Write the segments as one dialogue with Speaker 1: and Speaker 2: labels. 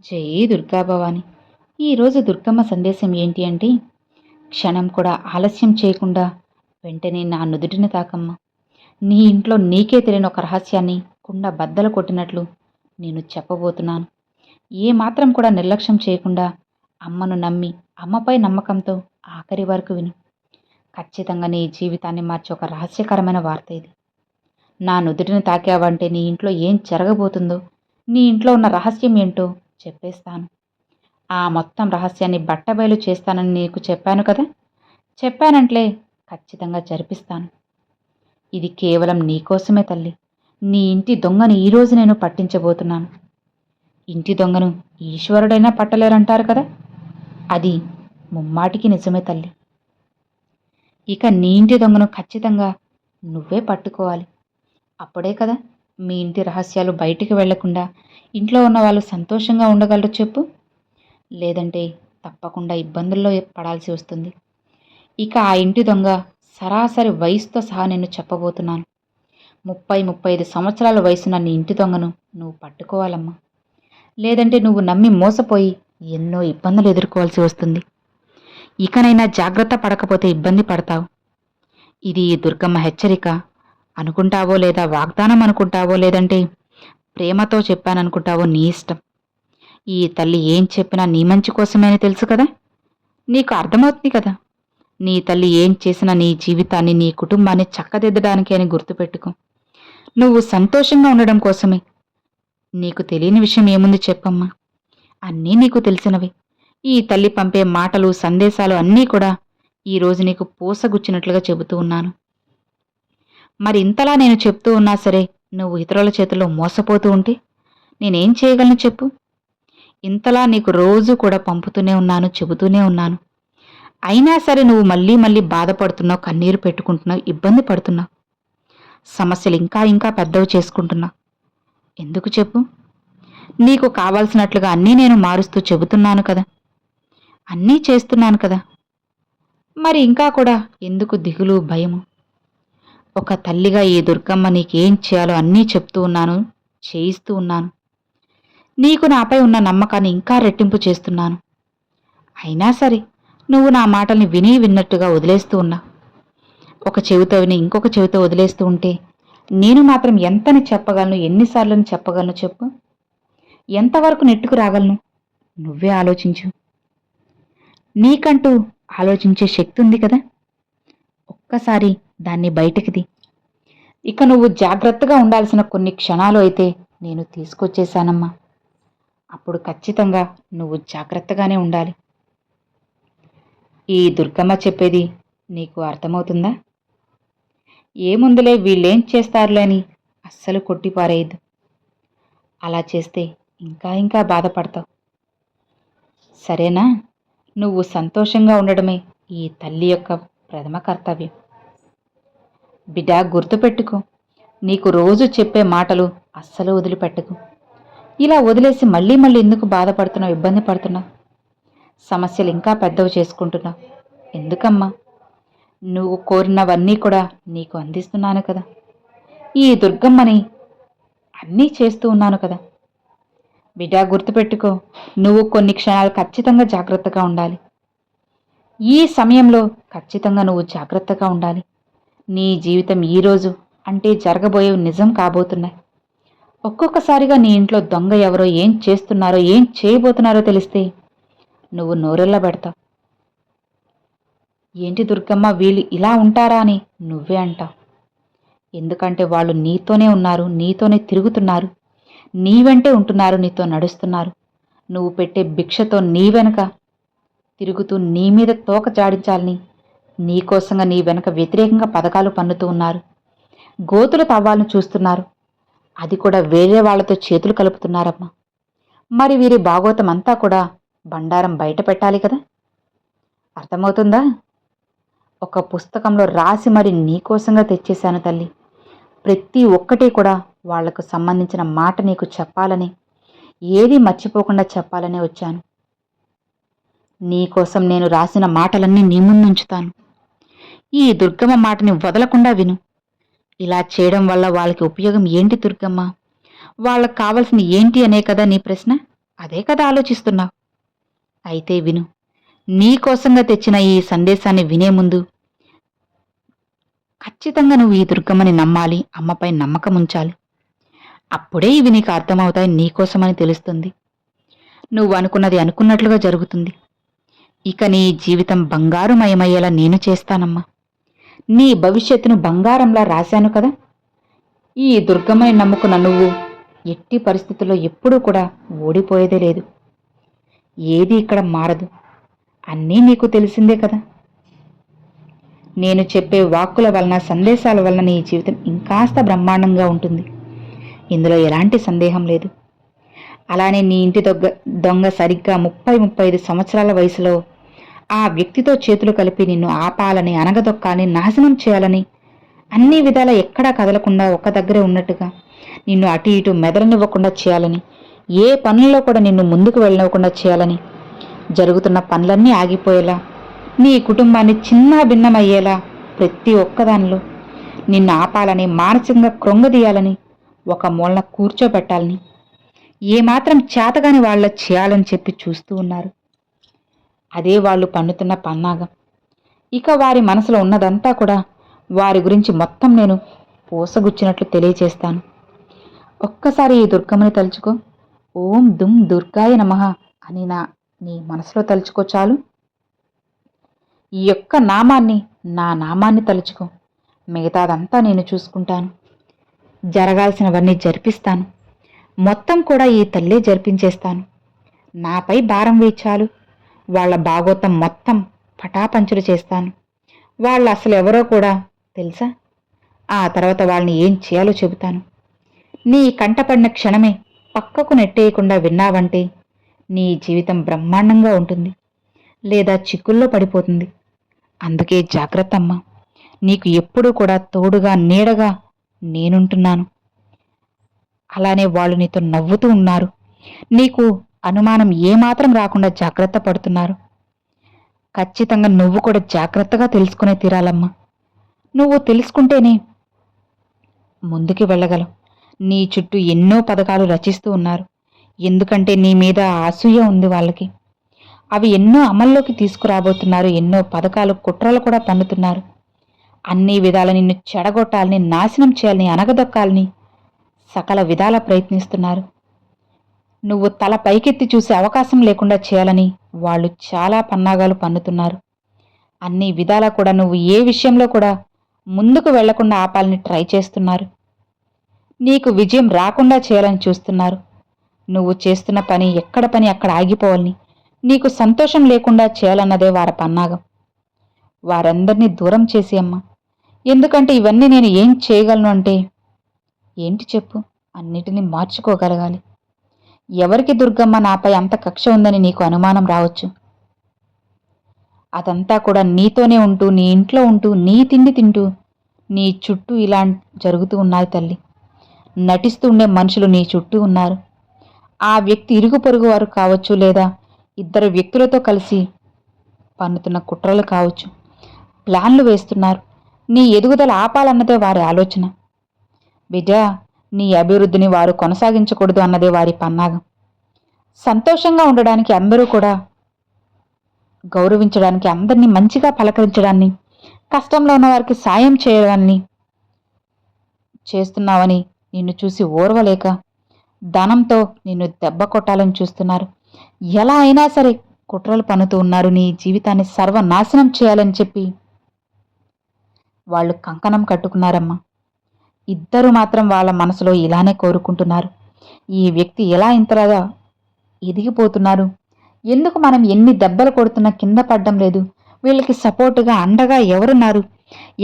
Speaker 1: జై దుర్గా భవాని. ఈరోజు దుర్గమ్మ సందేశం ఏంటి అంటే, క్షణం కూడా ఆలస్యం చేయకుండా వెంటనే నా నుదుటిని తాకమ్మ. నీ ఇంట్లో నీకే తెలియని ఒక రహస్యాన్ని కుండ బద్దలు కొట్టినట్లు నేను చెప్పబోతున్నాను. ఏమాత్రం కూడా నిర్లక్ష్యం చేయకుండా అమ్మను నమ్మి అమ్మపై నమ్మకంతో ఆఖరి వరకు విను. ఖచ్చితంగా నీ జీవితాన్ని మార్చే ఒక రహస్యకరమైన వార్త ఇది. నా నుదుటిని తాకావంటే నీ ఇంట్లో ఏం జరగబోతుందో, నీ ఇంట్లో ఉన్న రహస్యం ఏంటో చెప్పేస్తాను. ఆ మొత్తం రహస్యాన్ని బట్టబయలు చేస్తానని నీకు చెప్పాను కదా. చెప్పానంట్లే, ఖచ్చితంగా జరిపిస్తాను. ఇది కేవలం నీకోసమే తల్లి. నీ ఇంటి దొంగను ఈరోజు నేను పట్టించబోతున్నాను. ఇంటి దొంగను ఈశ్వరుడైనా పట్టలేరంటారు కదా, అది ముమ్మాటికి నిజమే తల్లి. ఇక నీ ఇంటి దొంగను ఖచ్చితంగా నువ్వే పట్టుకోవాలి. అప్పుడే కదా మీ ఇంటి రహస్యాలు బయటికి వెళ్లకుండా ఇంట్లో ఉన్న వాళ్ళు సంతోషంగా ఉండగలరు చెప్పు. లేదంటే తప్పకుండా ఇబ్బందుల్లో పడాల్సి వస్తుంది. ఇక ఆ ఇంటి దొంగ సరాసరి వయసుతో సహా నేను చెప్పబోతున్నాను. 30-35 సంవత్సరాల వయసున్న నీ ఇంటి దొంగను నువ్వు పట్టుకోవాలమ్మా. లేదంటే నువ్వు నమ్మి మోసపోయి ఎన్నో ఇబ్బందులు ఎదుర్కోవాల్సి వస్తుంది. ఇకనైనా జాగ్రత్త పడకపోతే ఇబ్బంది పడతావు. ఇది దుర్గమ్మ హెచ్చరిక అనుకుంటావో, లేదా వాగ్దానం అనుకుంటావో, లేదంటే ప్రేమతో చెప్పాననుకుంటావో నీ ఇష్టం. ఈ తల్లి ఏం చెప్పినా నీ మంచి కోసమే అని తెలుసు కదా. నీకు అర్థమవుతుంది కదా. నీ తల్లి ఏం చేసినా నీ జీవితాన్ని, నీ కుటుంబాన్ని చక్కదిద్దడానికి అని గుర్తుపెట్టుకో. నువ్వు సంతోషంగా ఉండడం కోసమే. నీకు తెలియని విషయం ఏముంది చెప్పమ్మా. అన్నీ నీకు తెలిసినవి. ఈ తల్లి పంపే మాటలు, సందేశాలు అన్నీ కూడా ఈరోజు నీకు పూసగుచ్చినట్లుగా చెబుతూ ఉన్నాను. మరి ఇంతలా నేను చెప్తూ ఉన్నా సరే నువ్వు ఇతరుల చేతుల్లో మోసపోతూ ఉంటే నేనేం చేయగలను చెప్పు. ఇంతలా నీకు రోజు కూడా పంపుతూనే ఉన్నాను, చెబుతూనే ఉన్నాను. అయినా సరే నువ్వు మళ్ళీ మళ్ళీ బాధపడుతున్నావు, కన్నీరు పెట్టుకుంటున్నావు, ఇబ్బంది పడుతున్నావు. సమస్యలు ఇంకా ఇంకా పెద్దవి చేసుకుంటున్నావు. ఎందుకు చెప్పు. నీకు కావాల్సినట్లుగా అన్నీ నేను మారుస్తూ చెబుతున్నాను కదా, అన్నీ చేస్తున్నాను కదా. మరి ఇంకా కూడా ఎందుకు దిగులు, భయము? ఒక తల్లిగా ఈ దుర్గమ్మ నీకేం చేయాలో అన్నీ చెప్తూ ఉన్నాను, చేయిస్తూ ఉన్నాను. నీకు నాపై ఉన్న నమ్మకాన్ని ఇంకా రెట్టింపు చేస్తున్నాను. అయినా సరే నువ్వు నా మాటల్ని విన్నట్టుగా వదిలేస్తూ ఉన్నా. ఒక చెవితో విని ఇంకొక చెవితో వదిలేస్తూ ఉంటే నేను మాత్రం ఎంతని చెప్పగలను, ఎన్నిసార్లని చెప్పగలను చెప్పు. ఎంతవరకు నెట్టుకు రాగలను నువ్వే ఆలోచించు. నీకంటూ ఆలోచించే శక్తి ఉంది కదా, ఒక్కసారి దాన్ని బయటికిది. ఇక నువ్వు జాగ్రత్తగా ఉండాల్సిన కొన్ని క్షణాలు అయితే నేను తీసుకొచ్చేశానమ్మా. అప్పుడు ఖచ్చితంగా నువ్వు జాగ్రత్తగానే ఉండాలి. ఈ దుర్గమ్మ చెప్పేది నీకు అర్థమవుతుందా? ఏముందులే వీళ్ళేం చేస్తారులే అని అస్సలు కొట్టిపారేయద్దు. అలా చేస్తే ఇంకా ఇంకా బాధపడతావు. సరేనా? నువ్వు సంతోషంగా ఉండడమే ఈ తల్లి యొక్క ప్రథమ కర్తవ్యం. బిడ్డ, గుర్తుపెట్టుకో. నీకు రోజు చెప్పే మాటలు అస్సలు వదిలిపెట్టకు. ఇలా వదిలేసి మళ్ళీ మళ్ళీ ఎందుకు బాధపడుతున్నావు, ఇబ్బంది పడుతున్నావు, సమస్యలు ఇంకా పెద్దవి చేసుకుంటున్నావు? ఎందుకమ్మా? నువ్వు కోరినవన్నీ కూడా నీకు అందిస్తున్నాను కదా. ఈ దుర్గమ్మని అన్నీ చేస్తూ ఉన్నాను కదా. బిడ్డ, గుర్తుపెట్టుకో. నువ్వు కొన్ని క్షణాలు ఖచ్చితంగా జాగ్రత్తగా ఉండాలి. ఈ సమయంలో ఖచ్చితంగా నువ్వు జాగ్రత్తగా ఉండాలి. నీ జీవితం ఈరోజు అంటే జరగబోయేవి నిజం కాబోతున్నాయి. ఒక్కొక్కసారిగా నీ ఇంట్లో దొంగ ఎవరో, ఏం చేస్తున్నారో, ఏం చేయబోతున్నారో తెలిస్తే నువ్వు నోరెళ్ళబెడతావు. ఏంటి దుర్గమ్మ, వీళ్ళు ఇలా ఉంటారా అని నువ్వే అంటావు. ఎందుకంటే వాళ్ళు నీతోనే ఉన్నారు, నీతోనే తిరుగుతున్నారు, నీ వెంటే ఉంటున్నారు, నీతో నడుస్తున్నారు. నువ్వు పెట్టే భిక్షతో నీ వెనక తిరుగుతూ నీ మీద తోక జాడించాలని నీకోసంగా నీ వెనక వ్యతిరేకంగా పథకాలు పన్నుతూ ఉన్నారు. గోతులు తవ్వాలని చూస్తున్నారు. అది కూడా వేరే వాళ్లతో చేతులు కలుపుతున్నారమ్మా. మరి వీరి భాగోతం అంతా కూడా బండారం బయట పెట్టాలి కదా. అర్థమవుతుందా? ఒక పుస్తకంలో రాసి మరి నీకోసంగా తెచ్చేశాను తల్లి. ప్రతి ఒక్కటి కూడా వాళ్లకు సంబంధించిన మాట నీకు చెప్పాలని, ఏది మర్చిపోకుండా చెప్పాలని వచ్చాను. నీకోసం నేను రాసిన మాటలన్నీ నీ ముందుంచుతాను. ఈ దుర్గమ్మ మాటని వదలకుండా విను. ఇలా చేయడం వల్ల వాళ్ళకి ఉపయోగం ఏంటి దుర్గమ్మ? వాళ్ళకు కావలసింది ఏంటి అనే కదా నీ ప్రశ్న. అదే కదా ఆలోచిస్తున్నావు. అయితే విను. నీకోసంగా తెచ్చిన ఈ సందేశాన్ని వినే ముందు ఖచ్చితంగా నువ్వు ఈ దుర్గమ్మని నమ్మాలి, అమ్మపై నమ్మకం ఉంచాలి. అప్పుడే ఇవి నీకు అర్థమవుతాయి, నీకోసమని తెలుస్తుంది. నువ్వు అనుకున్నది అనుకున్నట్లుగా జరుగుతుంది. ఇక నీ జీవితం బంగారుమయమయ్యేలా నేను చేస్తానమ్మా. నీ భవిష్యత్తును బంగారంలా రాశాను కదా. ఈ దుర్గమ్మని నమ్ముకున్న నువ్వు ఎట్టి పరిస్థితుల్లో ఎప్పుడూ కూడా ఓడిపోయేదే లేదు. ఏది ఇక్కడ మారదు. అన్నీ నీకు తెలిసిందే కదా. నేను చెప్పే వాక్కుల వలన, సందేశాల వలన నీ జీవితం ఇంకాస్త బ్రహ్మాండంగా ఉంటుంది. ఇందులో ఎలాంటి సందేహం లేదు. అలానే నీ ఇంటి దొంగ సరిగ్గా 30-35 సంవత్సరాల వయసులో ఆ వ్యక్తితో చేతులు కలిపి నిన్ను ఆపాలని, అనగదొక్కాలని, నాశనం చేయాలని, అన్ని విధాలా ఎక్కడా కదలకుండా ఒక్క దగ్గరే ఉన్నట్టుగా నిన్ను అటు ఇటు మెదలనివ్వకుండా చేయాలని, ఏ పనుల్లో కూడా నిన్ను ముందుకు వెళ్ళనివ్వకుండా చేయాలని, జరుగుతున్న పనులన్నీ ఆగిపోయేలా, నీ కుటుంబాన్ని చిన్నా భిన్నమయ్యేలా ప్రతి ఒక్కదానిలో నిన్ను ఆపాలని, మానసికంగా కృంగదీయాలని, ఒక మూలన కూర్చోబెట్టాలని, ఏమాత్రం చేతగాని వాళ్ళ చేయాలని చెప్పి చూస్తూ ఉన్నారు. అదే వాళ్ళు పన్నుతున్న పన్నాగం. ఇక వారి మనసులో ఉన్నదంతా కూడా వారి గురించి మొత్తం నేను పూసగుచ్చినట్లు తెలియచేస్తాను. ఒక్కసారి ఈ దుర్గమ్మని తలుచుకో. ఓం దుమ్ దుర్గాయ నమః అని నీ మనసులో తలుచుకో చాలు. ఈ యొక్క నామాన్ని, నా నామాన్ని తలుచుకో. మిగతాదంతా నేను చూసుకుంటాను. జరగాల్సినవన్నీ జరిపిస్తాను. మొత్తం కూడా ఈ తల్లే జరిపించేస్తాను. నాపై భారం వేచాలు. వాళ్ళ భాగోతం మొత్తం పటాపంచులు చేస్తాను. వాళ్ళు అసలు ఎవరో కూడా తెలుసా? ఆ తర్వాత వాళ్ళని ఏం చేయాలో చెబుతాను. నీ కంటపడిన క్షణమే పక్కకు నెట్టేయకుండా విన్నావంటే నీ జీవితం బ్రహ్మాండంగా ఉంటుంది, లేదా చిక్కుల్లో పడిపోతుంది. అందుకే జాగ్రత్త అమ్మా. నీకు ఎప్పుడూ కూడా తోడుగా, నీడగా నేనుంటున్నాను. అలానే వాళ్ళు నీతో నవ్వుతూ ఉన్నారు. నీకు అనుమానం ఏమాత్రం రాకుండా జాగ్రత్త పడుతున్నారు. ఖచ్చితంగా నువ్వు కూడా జాగ్రత్తగా తెలుసుకునే తీరాలమ్మా. నువ్వు తెలుసుకుంటేనే ముందుకి వెళ్ళగలవు. నీ చుట్టూ ఎన్నో పథకాలు రచిస్తూ ఉన్నారు. ఎందుకంటే నీ మీద అసూయ ఉంది వాళ్ళకి. అవి ఎన్నో అమల్లోకి తీసుకురాబోతున్నారు. ఎన్నో పథకాలు, కుట్రలు కూడా పన్నుతున్నారు. అన్ని విధాల నిన్ను చెడగొట్టాలని, నాశనం చేయాలని, అనగదొక్కాలని సకల విధాల ప్రయత్నిస్తున్నారు. నువ్వు తల పైకెత్తి చూసే అవకాశం లేకుండా చేయాలని వాళ్ళు చాలా పన్నాగాలు పన్నుతున్నారు. అన్ని విధాలా కూడా నువ్వు ఏ విషయంలో కూడా ముందుకు వెళ్లకుండా ఆపాలని ట్రై చేస్తున్నారు. నీకు విజయం రాకుండా చేయాలని చూస్తున్నారు. నువ్వు చేస్తున్న పని, ఎక్కడ పని అక్కడ ఆగిపోవాలని, నీకు సంతోషం లేకుండా చేయాలన్నదే వారి పన్నాగం. వారందరినీ దూరం చేసేయమ్మా. ఎందుకంటే ఇవన్నీ నేను ఏం చేయగలను అంటే ఏంటి చెప్పు? అన్నిటినీ మార్చుకోగలగాలి. ఎవరికి దుర్గమ్మ నాపై అంత కక్ష ఉందని నీకు అనుమానం రావచ్చు. అదంతా కూడా నీతోనే ఉంటూ, నీ ఇంట్లో ఉంటూ, నీ తిండి తింటూ నీ చుట్టూ ఇలా జరుగుతూ ఉన్నాయి తల్లి. నటిస్తూ ఉండే మనుషులు నీ చుట్టూ ఉన్నారు. ఆ వ్యక్తి ఇరుగు పొరుగు వారు కావచ్చు, లేదా ఇద్దరు వ్యక్తులతో కలిసి పన్నుతున్న కుట్రలు కావచ్చు. ప్లాన్లు వేస్తున్నారు. నీ ఎదుగుదల ఆపాలన్నదే వారి ఆలోచన. బిడ్డ, నీ అభివృద్ధిని వారు కొనసాగించకూడదు అన్నదే వారి పన్నాగం. సంతోషంగా ఉండడానికి, అందరూ కూడా గౌరవించడానికి, అందరినీ మంచిగా పలకరించడాన్ని, కష్టంలో ఉన్న వారికి సాయం చేయడాన్ని చేస్తున్నావని నిన్ను చూసి ఓర్వలేక ధనంతో నిన్ను దెబ్బ కొట్టాలని చూస్తున్నారు. ఎలా అయినా సరే కుట్రలు పన్నుతూ ఉన్నారు. నీ జీవితాన్ని సర్వనాశనం చేయాలని చెప్పి వాళ్ళు కంకణం కట్టుకున్నారమ్మా. ఇద్దరు మాత్రం వాళ్ళ మనసులో ఇలానే కోరుకుంటున్నారు. ఈ వ్యక్తి ఎలా ఇంతలాగా ఎదిగిపోతున్నారు? ఎందుకు మనం ఎన్ని దెబ్బలు కొడుతున్నా కింద పడ్డం లేదు? వీళ్ళకి సపోర్టుగా, అండగా ఎవరున్నారు?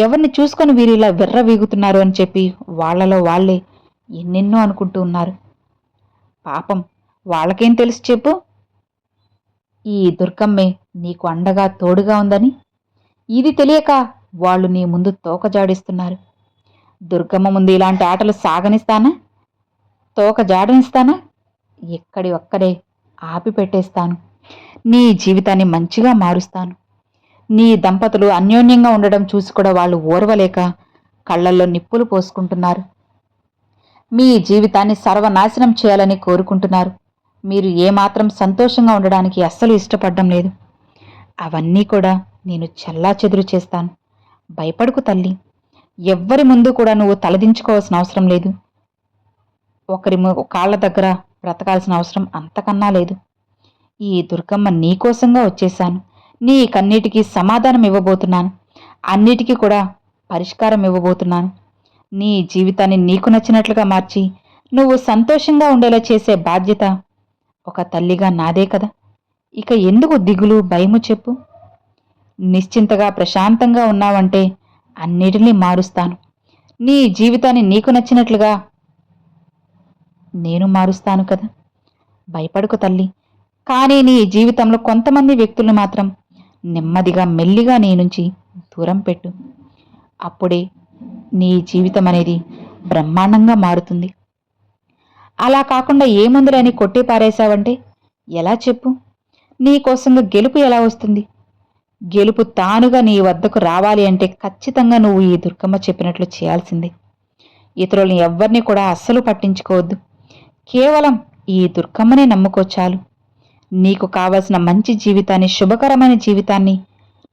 Speaker 1: ఎవరిని చూసుకొని వీరు ఇలా విర్రవీగుతున్నారు అని చెప్పి వాళ్లలో వాళ్లే ఎన్నెన్నో అనుకుంటూ ఉన్నారు. పాపం వాళ్ళకేం తెలుసు చెప్పు? ఈ దుర్గమ్మే నీకు అండగా, తోడుగా ఉందని. ఇది తెలియక వాళ్ళు నీ ముందు తోక జాడిస్తున్నారు. దుర్గమ్మ ముందు ఇలాంటి ఆటలు సాగనిస్తానా? తోక జాడనిస్తానా? ఎక్కడి ఒక్కడే ఆపి పెట్టేస్తాను. నీ జీవితాన్ని మంచిగా మారుస్తాను. నీ దంపతులు అన్యోన్యంగా ఉండడం చూసి కూడా వాళ్ళు ఓర్వలేక కళ్ళల్లో నిప్పులు పోసుకుంటున్నారు. మీ జీవితాన్ని సర్వనాశనం చేయాలని కోరుకుంటున్నారు. మీరు ఏమాత్రం సంతోషంగా ఉండడానికి అస్సలు ఇష్టపడడం లేదు. అవన్నీ కూడా నేను చెల్లాచెదురు చేస్తాను. భయపడకు తల్లి. ఎవ్వరి ముందు కూడా నువ్వు తలదించుకోవాల్సిన అవసరం లేదు. ఒకరి కాళ్ళ దగ్గర బ్రతకాల్సిన అవసరం అంతకన్నా లేదు. ఈ దుర్గమ్మ నీకోసంగా వచ్చేశాను. నీ కన్నిటికీ సమాధానం ఇవ్వబోతున్నాను. అన్నిటికీ కూడా పరిష్కారం ఇవ్వబోతున్నాను. నీ జీవితాన్ని నీకు నచ్చినట్లుగా మార్చి నువ్వు సంతోషంగా ఉండేలా చేసే బాధ్యత ఒక తల్లిగా నాదే కదా. ఇక ఎందుకు దిగులు భయము చెప్పు. నిశ్చింతగా ప్రశాంతంగా ఉన్నావంటే అన్నిటినీ మారుస్తాను. నీ జీవితాన్ని నీకు నచ్చినట్లుగా నేను మారుస్తాను కదా. భయపడుకు తల్లి. కానీ నీ జీవితంలో కొంతమంది వ్యక్తులు మాత్రం నెమ్మదిగా మెల్లిగా నీ నుంచి దూరం పెట్టు. అప్పుడే నీ జీవితం అనేది బ్రహ్మాండంగా మారుతుంది. అలా కాకుండా ఏముందులని కొట్టి పారేశావంటే ఎలా చెప్పు. నీకోసంగా గెలుపు ఎలా వస్తుంది? గెలుపు తానుగా నీ వద్దకు రావాలి అంటే ఖచ్చితంగా నువ్వు ఈ దుర్గమ్మ చెప్పినట్లు చేయాల్సిందే. ఇతరులను ఎవ్వరిని కూడా అస్సలు పట్టించుకోవద్దు. కేవలం ఈ దుర్గమ్మనే నమ్ముకోచాలు. నీకు కావలసిన మంచి జీవితాన్ని, శుభకరమైన జీవితాన్ని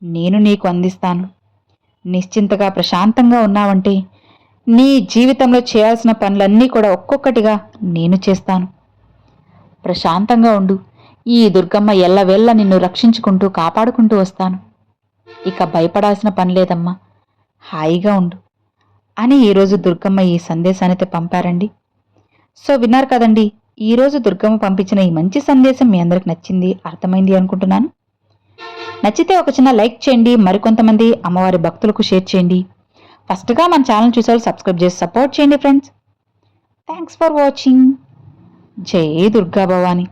Speaker 1: నేను నీకు అందిస్తాను. నిశ్చింతగా ప్రశాంతంగా ఉన్నావంటే నీ జీవితంలో చేయాల్సిన పనులన్నీ కూడా ఒక్కొక్కటిగా నేను చేస్తాను. ప్రశాంతంగా ఉండు. ఈ దుర్గమ్మ ఎల్లవేళ్ళ నిన్ను రక్షించుకుంటూ కాపాడుకుంటూ వస్తాను. ఇక భయపడాల్సిన పని లేదమ్మా. హాయిగా ఉండు అని ఈరోజు దుర్గమ్మ ఈ సందేశాన్ని పంపారండి. సో విన్నారు కదండి, ఈరోజు దుర్గమ్మ పంపించిన ఈ మంచి సందేశం మీ అందరికి నచ్చింది, అర్థమైంది అనుకుంటున్నాను. నచ్చితే ఒక చిన్న లైక్ చేయండి. మరికొంతమంది అమ్మవారి భక్తులకు షేర్ చేయండి. ఫస్ట్గా మన ఛానల్ చూసేవాళ్ళు సబ్స్క్రైబ్ చేసి సపోర్ట్ చేయండి ఫ్రెండ్స్. Thanks for watching. జై దుర్గా భవాని.